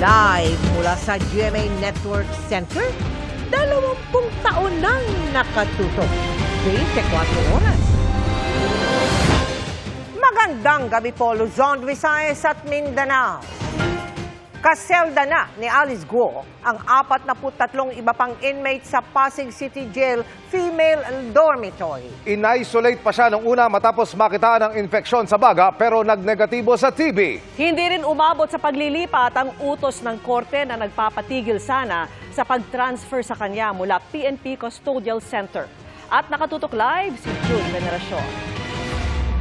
Live mula sa GMA Network Center, 20 taon nang nakatutok. 24 oras. Magandang gabi po, Luzon, Visayas at Mindanao. Kaselda na ni Alice Guo ang 43 iba pang inmate sa Pasig City Jail Female Dormitory. In-isolate pa siya nung una matapos makita ng infeksyon sa baga pero nagnegatibo sa TB. Hindi rin umabot sa paglilipat ang utos ng korte na nagpapatigil sana sa pag-transfer sa kanya mula PNP Custodial Center. At nakatutok live si June Veneracion.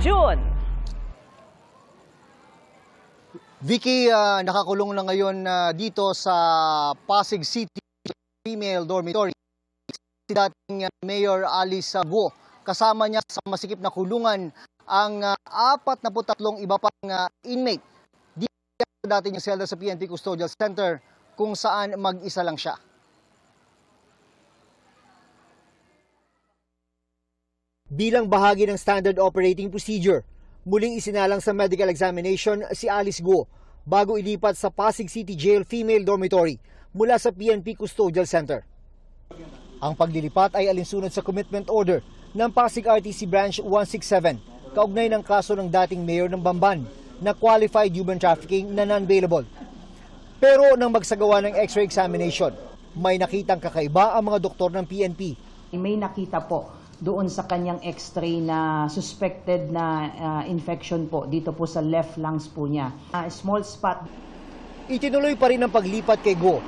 June! Vicky, nakakulong na ngayon dito sa Pasig City Female Dormitory si dating Mayor Alice Guo. Kasama niya sa masikip na kulungan ang 43 iba pang inmate. Dito dati niya selda sa PNP Custodial Center kung saan mag-isa lang siya. Bilang bahagi ng standard operating procedure, muling isinalang sa medical examination si Alice Guo bago ilipat sa Pasig City Jail Female Dormitory mula sa PNP Custodial Center. Ang paglilipat ay alinsunod sa commitment order ng Pasig RTC Branch 167 kaugnay ng kaso ng dating mayor ng Bamban na qualified human trafficking na non-bailable. Pero nang magsagawa ng x-ray examination, may nakitang kakaiba ang mga doktor ng PNP. May nakita po doon sa kanyang x-ray na suspected na infection po dito po sa left lungs po niya. Small spot. Itinuloy pa rin ang paglipat kay Guo.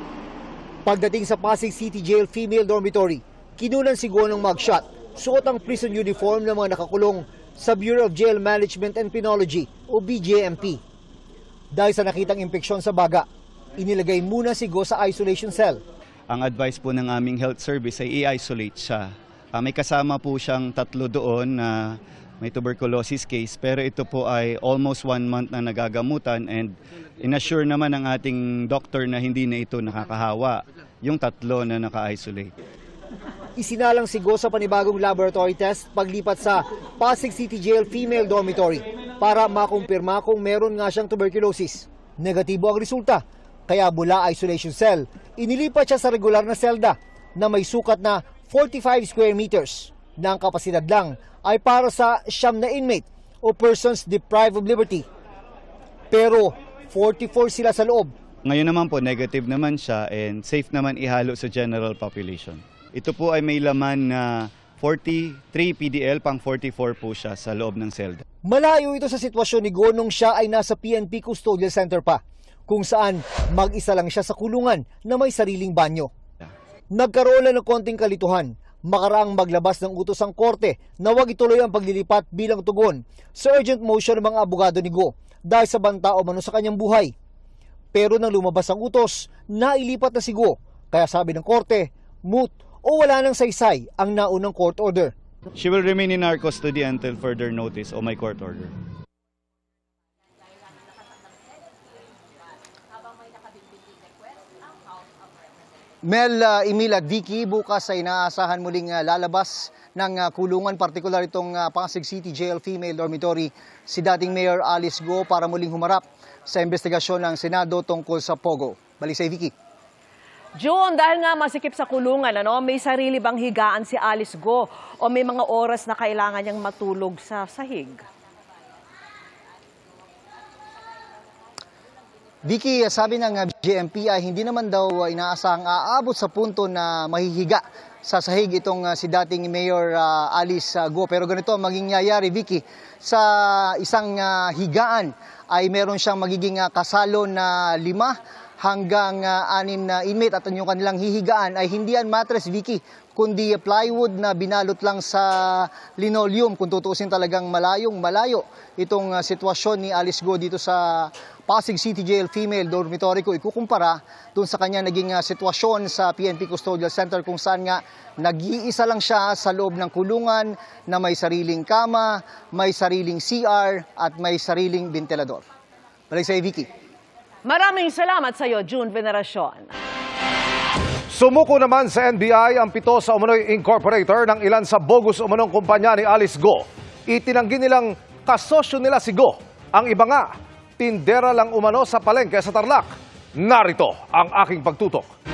Pagdating sa Pasig City Jail Female Dormitory, kinunan si Guo ng mugshot, suot ang prison uniform ng mga nakakulong sa Bureau of Jail Management and Penology o BJMP. Dahil sa nakitang impeksyon sa baga, inilagay muna si Guo sa isolation cell. Ang advice po ng aming health service ay i-isolate siya. May kasama po siyang 3 doon na may tuberculosis case, pero ito po ay almost 1 month na nagagamutan and inassure naman ng ating doctor na hindi na ito nakakahawa, yung 3 na naka-isolate. Isinalang si Guo sa panibagong laboratory test paglipat sa Pasig City Jail Female Dormitory para makumpirma kung meron nga siyang tuberculosis. Negatibo ang resulta, kaya mula isolation cell, inilipat siya sa regular na selda na may sukat na 45 square meters na ang kapasidad lang ay para sa 9 na inmate o persons deprived of liberty. Pero 44 sila sa loob. Ngayon naman po, negative naman siya and safe naman ihalo sa general population. Ito po ay may laman na 43 PDL, pang 44 po siya sa loob ng selda. Malayo ito sa sitwasyon ni Guo nung siya ay nasa PNP Custodial Center pa, kung saan mag-isa lang siya sa kulungan na may sariling banyo. Nagkaroon lang ng konting kalituhan, makaraang maglabas ng utos ang korte na huwag ituloy ang paglilipat bilang tugon sa urgent motion ng mga abogado ni Guo dahil sa banta o mano sa kanyang buhay. Pero nang lumabas ang utos, nailipat na si Guo, kaya sabi ng korte, moot o wala nang saysay ang naunang court order. She will remain in our custody until further notice o my court order. Mel, Emil at Vicky, bukas ay inaasahan muling lalabas ng kulungan, partikular itong Pasig City Jail Female Dormitory, si dating Mayor Alice Guo para muling humarap sa investigasyon ng Senado tungkol sa Pogo. Balik sa Vicky. June, dahil nga masikip sa kulungan, may sarili bang higaan si Alice Guo o may mga oras na kailangan niyang matulog sa sahig? Vicky, sabi ng GMP ay hindi naman daw inaasahang aabot sa punto na mahihiga sa sahig itong si dating Mayor Alice Guo. Pero ganito ang maging nangyayari, Vicky, sa isang higaan ay meron siyang magiging kasalo na 5 hanggang 6 na inmate at yung kanilang hihigaan ay hindi yan mattress, Vicky, kundi plywood na binalot lang sa linoleum. Kung tutuusin talagang malayo itong sitwasyon ni Alice Guo dito sa Pasig City Jail Female Dormitory ko ikukumpara dun sa kanya naging sitwasyon sa PNP Custodial Center kung saan nga nag-iisa lang siya sa loob ng kulungan na may sariling kama, may sariling CR at may sariling ventilador. Balik sa Vicky. Maraming salamat sa iyo, June Veneracion. Sumuko naman sa NBI ang 7 sa umunoy incorporator ng ilan sa bogus umunong kumpanya ni Alice Guo. Itinanggi nilang kasosyo nila si Guo. Ang iba nga, tindera lang umano sa palengke sa Tarlac. Narito ang aking pagtutok.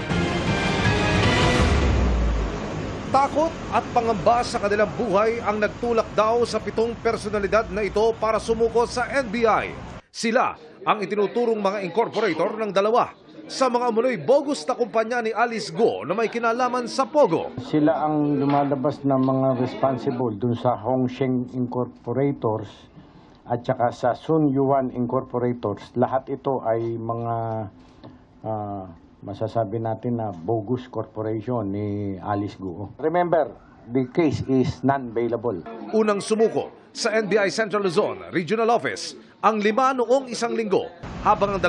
Takot at pangamba sa kanilang buhay ang nagtulak daw sa 7 personalidad na ito para sumuko sa NBI. Sila ang itinuturong mga incorporator ng 2 sa mga umunoy bogus na kumpanya ni Alice Guo na may kinalaman sa Pogo. Sila ang lumalabas na mga responsible dun sa Hongsheng Incorporators at saka sa Sun Yuan Incorporators. Lahat ito ay mga masasabi natin na bogus corporation ni Alice Guo. Remember, the case is non-bailable. Unang sumuko sa NBI Central Luzon Regional Office ang 5 noong 1 linggo, habang ang 2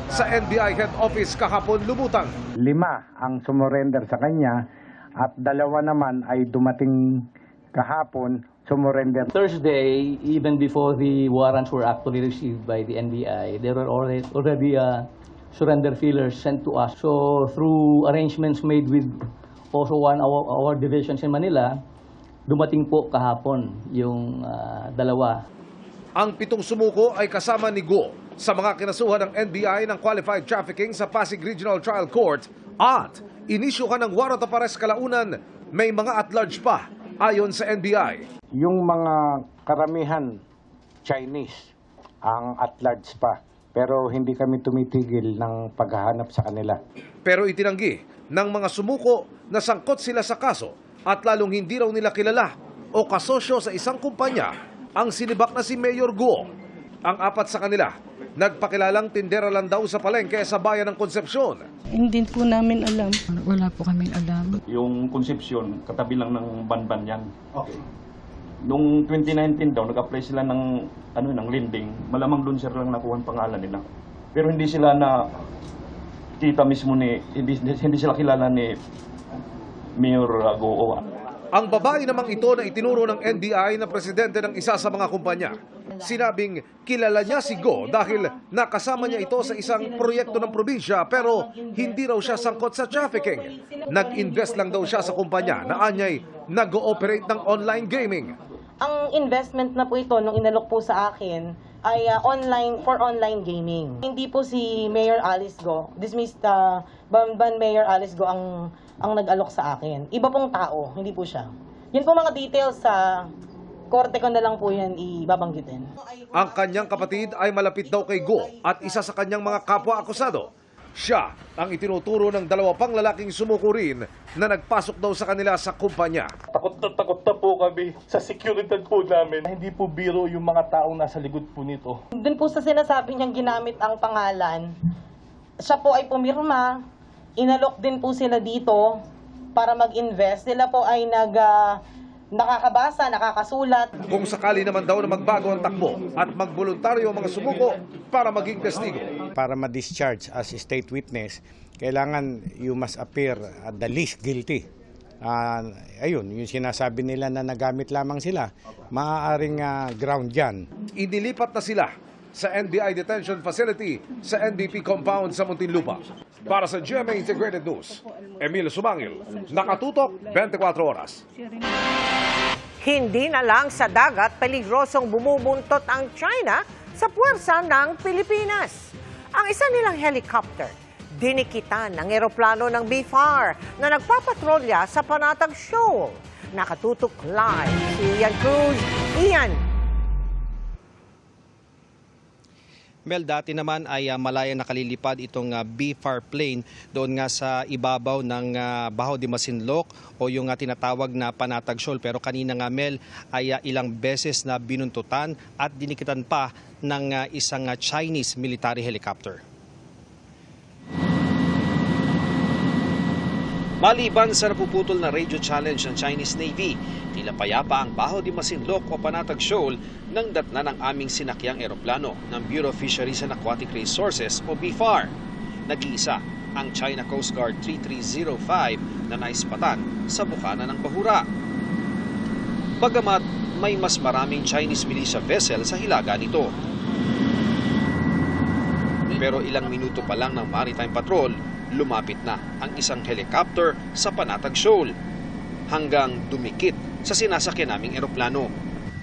sa NBI Head Office kahapon lumutang. 5 ang sumurrender sa kanya at 2 naman ay dumating kahapon sumurrender. Thursday, even before the warrants were actually received by the NBI, there were already surrender feelers sent to us. So through arrangements made with also one of our divisions in Manila, dumating po kahapon yung 2. Ang 7 sumuko ay kasama ni Guo sa mga kinasuhan ng NBI ng qualified trafficking sa Pasig Regional Trial Court at inisyuhan ng warrant of arrest kalaunan. May mga at-large pa ayon sa NBI. Yung mga karamihan Chinese ang at-large pa, pero hindi kami tumitigil ng paghahanap sa kanila. Pero itinanggi ng mga sumuko na sangkot sila sa kaso at lalong hindi raw nila kilala o kasosyo sa isang kumpanya ang sinibak na si Mayor Guo. Ang 4 sa kanila, nagpakilalang tindera lang daw sa palengke sa bayan ng Concepcion. Hindi po namin alam. Wala po kaming alam. Yung Concepcion, katabi lang ng Banban yan. Okay. Noong 2019 daw, nag-apply sila ng lending. Malamang doon sila lang nakuha ang pangalan nila. Pero hindi sila na kita mismo hindi sila kilala ni Mayor Guo. Ang babae namang ito na itinuro ng NBI na presidente ng isa sa mga kumpanya. Sinabing kilala niya si Guo dahil nakasama niya ito sa isang proyekto ng probinsya pero hindi raw siya sangkot sa trafficking. Nag-invest lang daw siya sa kumpanya na anyay nag-ooperate ng online gaming. Ang investment na po ito nung inalok po sa akin ay online gaming. Hindi po si Mayor Alice Guo, dismissed Banban Mayor Alice Guo ang nag-alok sa akin. Iba pong tao, hindi po siya. Yun po mga details sa korte ko na lang po yan ibabanggitin. Ang kanyang kapatid ay malapit daw kay Guo at isa sa kanyang mga kapwa-akusado. Siya ang itinuturo ng 2 pang lalaking sumuko rin na nagpasok daw sa kanila sa kumpanya. Takot na po kami sa seguridad po namin. Hindi po biro yung mga taong nasa likod po nito. Doon po sa sinasabi niyang ginamit ang pangalan, siya po ay pumirma, inalok din po sila dito para mag-invest. Sila po ay nakakabasa, nakakasulat. Kung sakali naman daw na magbago ang takbo at magboluntaryo ang mga sumuko para maging testigo. Para ma-discharge as state witness, kailangan you must appear at the least guilty. Ayun, yung sinasabi nila na nagamit lamang sila, maaaring ground yan. Inilipat na sila sa NBI Detention Facility sa NBP Compound sa Muntinlupa. Para sa GMA Integrated News, Emilio Sumangil, nakatutok 24 oras. Hindi na lang sa dagat peligrosong bumubuntot ang China sa puwersa ng Pilipinas. Ang isa nilang helicopter, dinikitan ng eroplano ng BFAR na nagpapatrolya sa Panatag Shoal. Nakatutok live si Ian Cruz. Ian. Mel, dati naman ay malaya nakalilipad itong BFAR plane doon nga sa ibabaw ng Baho de Masinloc o yung tinatawag na Panatag Shoal. Pero kanina nga, Mel, ay ilang beses na binuntutan at dinikitan pa ng isang Chinese military helicopter. Maliban sa napuputol na radio challenge ng Chinese Navy, tila payapa ang Baho de Masinloc o Panatag Shoal nang datna ng aming sinakyang eroplano ng Bureau of Fisheries and Aquatic Resources o BFAR. Nag-iisa ang China Coast Guard 3305 na naispatan sa bukana ng Bahura. Bagamat may mas maraming Chinese militia vessel sa hilaga nito. Pero ilang minuto pa lang ng maritime patrol, lumapit na ang isang helicopter sa Panatag Shoal hanggang dumikit sa sinasakyan naming eroplano.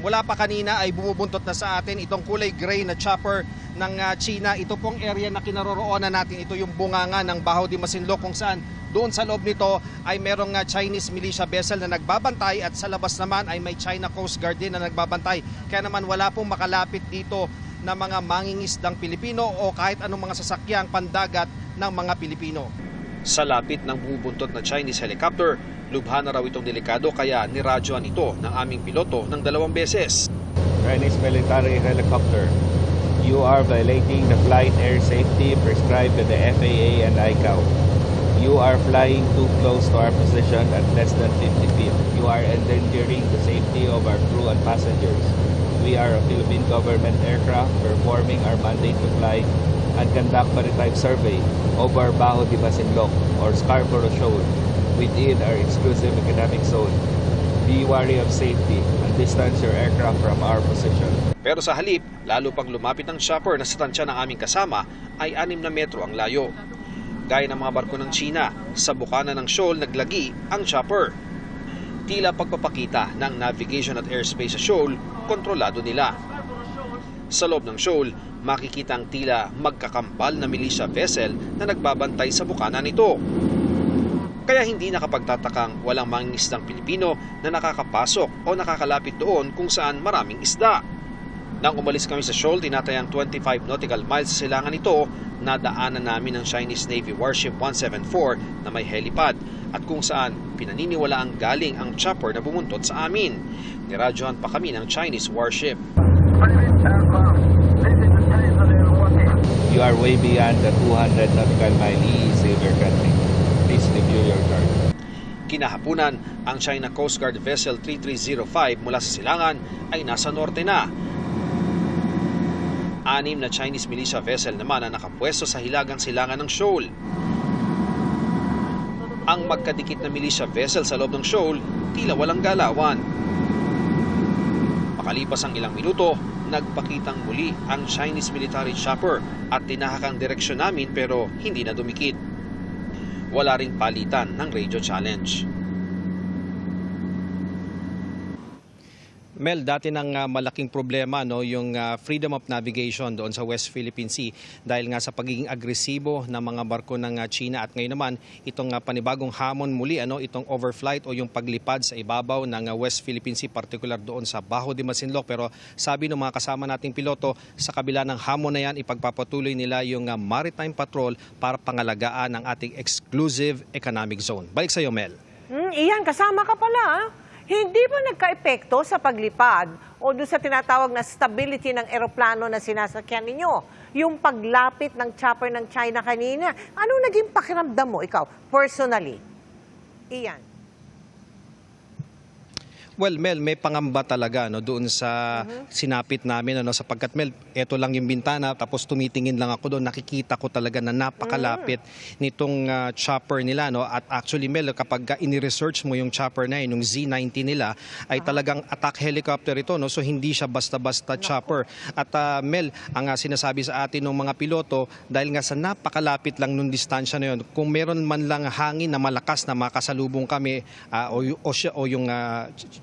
mula pa kanina ay bumubuntot na sa atin itong kulay gray na chopper ng China. Ito pong area na kinaroroonan natin. Ito yung bunganga ng Baho de Masinloc kung saan doon sa loob nito ay merong Chinese militia vessel na nagbabantay at sa labas naman ay may China Coast Guard din na nagbabantay. Kaya naman wala pong makalapit dito na mga mangingisdang Pilipino o kahit anong mga sasakyang pandagat ng mga Pilipino. Sa lapit ng bumubuntot na Chinese helicopter, lubha na raw itong delikado kaya niradyoan ito ng aming piloto ng 2 beses. Chinese military helicopter, you are violating the flight air safety prescribed by the FAA and ICAO. You are flying too close to our position at less than 50 feet. You are endangering the safety of our crew and passengers. We are a Philippine government aircraft performing our mandate to fly and conduct maritime survey over Baho de Masinloc or Scarborough Shoal within our exclusive economic zone. Be wary of safety and distance your aircraft from our position. Pero sa halip, lalo pang lumapit ang chopper na sa tansya ng aming kasama ay 6 na metro ang layo. Gaya ng mga barko ng China, sa bukana ng shoal naglagi ang chopper. Tila pagpapakita ng navigation at airspace sa shoal, kontrolado nila. Sa loob ng shoal, makikita ang tila magkakampal na militia vessel na nagbabantay sa bukana nito. Kaya hindi nakapagtatakang walang mangingisdang Pilipino na nakakapasok o nakakalapit doon kung saan maraming isda. Nang umalis kami sa shoal, tinatayang 25 nautical miles sa silangan ito, nadaanan namin ang Chinese Navy Warship 174 na may helipad at kung saan pinaniniwalaang galing ang chopper na bumuntot sa amin. Niradyohan pa kami ng Chinese warship. You are way beyond the 200 nautical mile EEZ of your country. Please review your chart. Kinahapunan, ang China Coast Guard Vessel 3305 mula sa silangan ay nasa norte na. 6 na Chinese militia vessel naman ang nakapwesto sa hilagang silangan ng shoal. Ang magkadikit na militia vessel sa loob ng shoal, tila walang galawan. Makalipas ang ilang minuto, nagpakitang muli ang Chinese military chopper at tinahak ang direksyon namin pero hindi na dumikit. Wala ring palitan ng radio challenge. Mel, dati nang malaking problema yung freedom of navigation doon sa West Philippine Sea dahil nga sa pagiging agresibo ng mga barko ng China at ngayon naman itong panibagong hamon muli itong overflight o yung paglipad sa ibabaw ng West Philippine Sea, particular doon sa Baho de Masinloc. Pero sabi ng mga kasama nating piloto, sa kabila ng hamon na yan, ipagpapatuloy nila yung maritime patrol para pangalagaan ang ating exclusive economic zone. Balik sa iyo, Mel. Iyan, kasama ka pala. Hindi ba nagka-epekto sa paglipad o doon sa tinatawag na stability ng eroplano na sinasakyan ninyo? Yung paglapit ng chopper ng China kanina, ano naging pakiramdam mo, ikaw, personally? Iyan. Well, Mel, may pangamba talaga doon sa sinapit namin sapagkat Mel, eto lang yung bintana tapos tumitingin lang ako doon, nakikita ko talaga na napakalapit nitong chopper nila at actually Mel, kapag ini-research mo yung chopper na yung Z-90 nila ay talagang attack helicopter ito so hindi siya basta-basta chopper. At Mel, ang sinasabi sa atin ng mga piloto dahil nga sa napakalapit lang nung distansya na yun, kung meron man lang hangin na malakas na makasalubong kami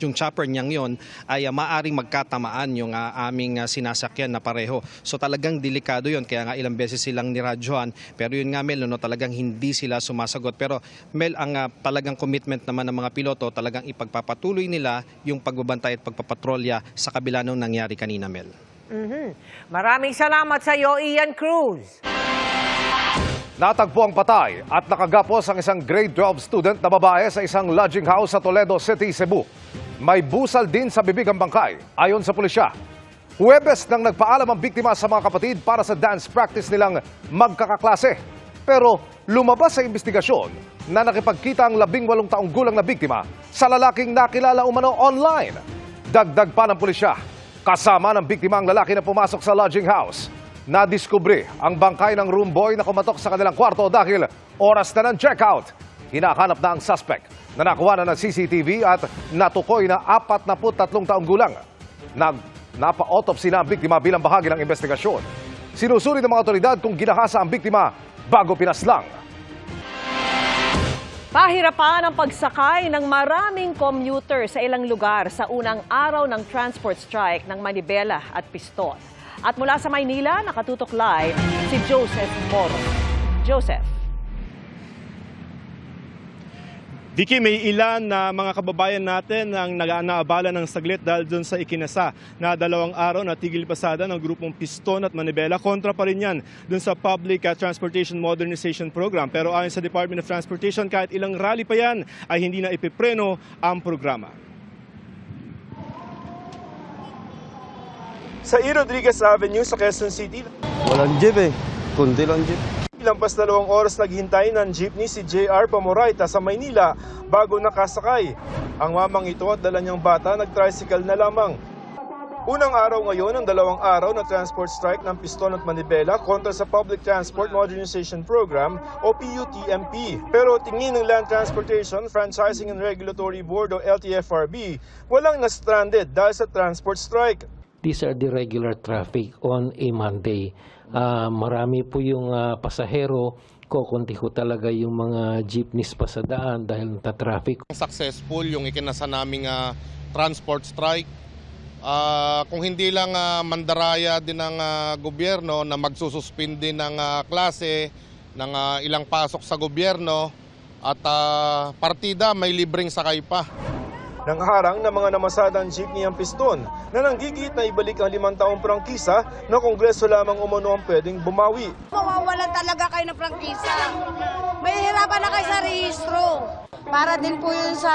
yung chopper niyang yon ay maaring magkatamaan yung aming sinasakyan na pareho. So talagang delikado yon kaya nga ilang beses silang niradyohan. Pero yun nga Mel, talagang hindi sila sumasagot. Pero Mel, ang talagang commitment naman ng mga piloto, talagang ipagpapatuloy nila yung pagbabantay at pagpapatrolya sa kabila nung nangyari kanina, Mel. Maraming salamat sa iyo, Ian Cruz. Natagpo ang patay at nakagapos ang isang grade 12 student na babae sa isang lodging house sa Toledo City, Cebu. May busal din sa bibig ang bangkay, ayon sa pulisya. Huwebes nang nagpaalam ang biktima sa mga kapatid para sa dance practice nilang magkakaklase. Pero lumabas sa investigasyon na nakipagkita ang 18 taong gulang na biktima sa lalaking nakilala umano online. Dagdag pa ng pulisya, kasama ng biktima ang lalaki na pumasok sa lodging house. Nadiskubre ang bangkay ng room boy na kumatok sa kanilang kwarto dahil oras na ng checkout. Hinahanap na ang suspect na nakuha na ng CCTV at natukoy na 43 taong gulang. Napa-autopsy na ang biktima bilang bahagi ng investigasyon. Sinusuri ng mga otoridad kung ginahasa ang biktima bago pinaslang. Pahirapan ang pagsakay ng maraming commuter sa ilang lugar sa unang araw ng transport strike ng Manibela at Piston. At mula sa Maynila, nakatutok live si Joseph Moro. Joseph. Vicky, may ilan na mga kababayan natin ang nag-aabala ng saglit dahil doon sa ikinasa na 2 araw na tigil pasada ng grupong Piston at Manibela. Kontra pa rin yan doon sa Public Transportation Modernization Program. Pero ayon sa Department of Transportation, kahit ilang rally pa yan ay hindi na ipipreno ang programa. Sa E. Rodriguez Avenue sa Quezon City, walang jeep kundi lang jeep. Lampas 2 oras naghintay ng jeepney si JR Pamoraita sa Maynila bago nakasakay. Ang mamang ito at dala niyang bata nag-tricycle na lamang. Unang araw ngayon ng 2 araw na transport strike ng Piston at Manibela kontra sa Public Transport Modernization Program o PUTMP. Pero tingin ng Land Transportation, Franchising and Regulatory Board o LTFRB, walang na-stranded dahil sa transport strike. These are the regular traffic on a Monday. Marami po yung pasahero, kukunti ko talaga yung mga jeepneys pa sa daan dahil nata-traffic. Successful yung ikinasa naming transport strike. Kung hindi lang mandaraya din ng gobyerno na magsususpindi ng klase, ng ilang pasok sa gobyerno at partida may libreng sakay pa. Nang harang ng mga namasadang jeepney ang Piston na nanggigit na ibalik ang 5 taong prangkisa na Kongreso lamang umano ang pwedeng bumawi. Mawawalan talaga kayo ng prangkisa. Mahihirapan na kayo sa rehistro. Para din po yun sa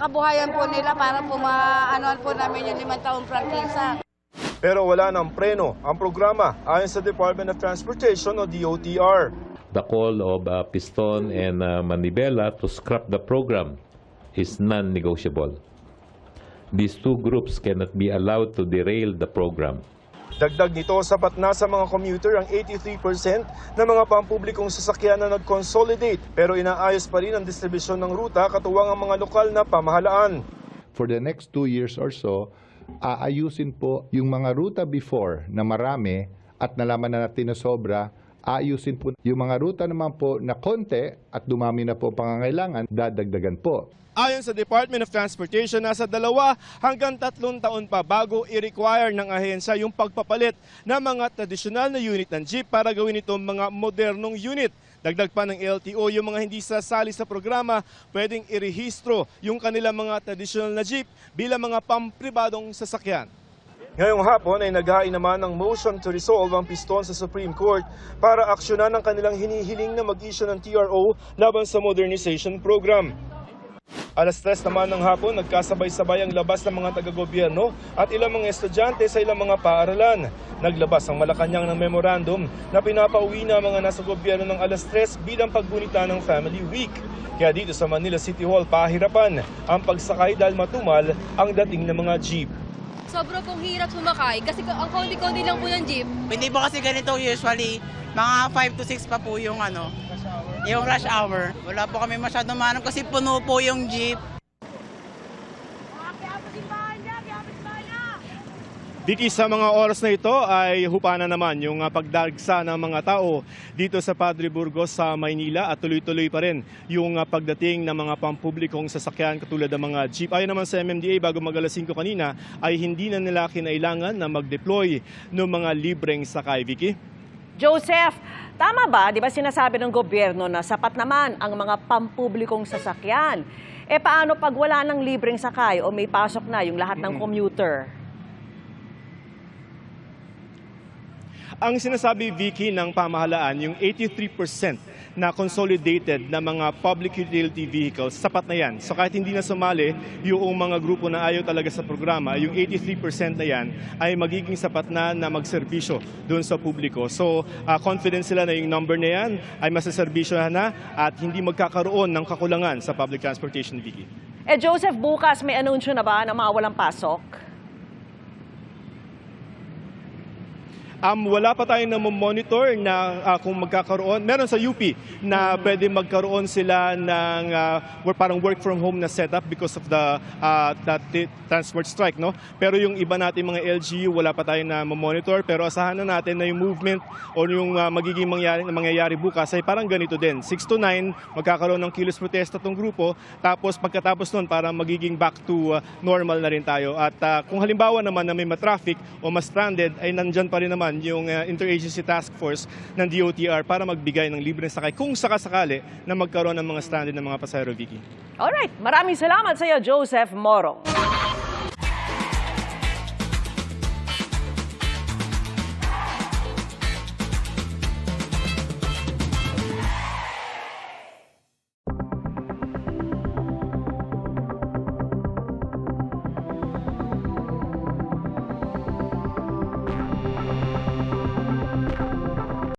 kabuhayan po nila para po maanoan po namin yung 5 taong prangkisa. Pero wala nang preno ang programa ayon sa Department of Transportation o DOTR. The call of Piston and Manibela to scrap the program is non-negotiable. These two groups cannot be allowed to derail the program. Dagdag nito, sapat na sa mga commuter ang 83% na mga pampublikong sasakyan na nag-consolidate pero inaayos pa rin ang distribusyon ng ruta katuwang ang mga lokal na pamahalaan. For the next 2 years or so, aayusin po yung mga ruta before na marami at nalaman na natin na sobra, aayusin po yung mga ruta naman po na konti at dumami na po pangangailangan, dadagdagan po. Ayon sa Department of Transportation, nasa 2 hanggang 3 taon pa bago i-require ng ahensya yung pagpapalit ng mga tradisyonal na unit ng jeep para gawin itong mga modernong unit. Dagdag pa ng LTO, yung mga hindi sasali sa programa, pwedeng irehistro yung kanilang mga tradisyonal na jeep bilang mga pampribadong sasakyan. Ngayong hapon ay naghain naman ng motion to resolve ang Piston sa Supreme Court para aksyonan ang kanilang hinihiling na mag-issue ng TRO laban sa modernization program. 3:00 naman ng hapon, nagkasabay-sabay ang labas ng mga taga-gobyerno at ilang mga estudyante sa ilang mga paaralan. Naglabas ang Malacanang ng memorandum na pinapauwi na mga nasa gobyerno ng 3:00 bilang paggunita ng Family Week. Kaya dito sa Manila City Hall, pahirapan ang pagsakay dahil matumal ang dating ng mga jeep. Sobrang pong hirap sumakay kasi ang konti-konti lang po ng jeep. Hindi po kasi ganito usually, mga 5 to 6 pa po yung yung rush hour. Wala po kami masyadong manong kasi puno po yung jeep. Vicky, sa mga oras na ito ay hupana naman yung pagdagsa ng mga tao dito sa Padre Burgos sa Maynila at tuloy-tuloy pa rin yung pagdating ng mga pampublikong sasakyan katulad ng mga jeep. Ayon naman sa MMDA, bago mag-alas 5 kanina ay hindi na nila kinailangan na mag-deploy ng mga libreng sakay. Vicky? Joseph, tama ba? Di ba sinasabi ng gobyerno na sapat naman ang mga pampublikong sasakyan? E paano pag wala ng libreng sakay o may pasok na yung lahat ng commuter? Ang sinasabi, Vicky, ng pamahalaan, yung 83% na consolidated na mga public utility vehicles, sapat na yan. So kahit hindi na sumali yung mga grupo na ayaw talaga sa programa, yung 83% na yan ay magiging sapat na magserbisyo doon sa publiko. So confident sila na yung number na yan ay masaserbisyo na at hindi magkakaroon ng kakulangan sa public transportation, Vicky. Joseph, bukas may anunsyo na ba na mga walang pasok? Wala pa tayong monitor na kung magkakaroon. Meron sa UP na pwede magkaroon sila ng parang work from home na setup because of the transport strike, no? Pero yung iba natin mga LGU, wala pa tayong na monitor, pero asahan na natin na yung movement o yung magiging mangyayari bukas ay parang ganito din. 6 to 9, magkakaroon ng kilos protesta tong grupo, tapos pagkatapos nun parang magiging back to normal na rin tayo. At kung halimbawa naman na may matraffic o ma-stranded, ay nandyan pa rin naman yung Interagency Task Force ng DOTR para magbigay ng libreng sakay kung sakasakali na magkaroon ng mga stranded ng mga pasahero, Vicky. Alright, maraming salamat sa iyo, Joseph Moro.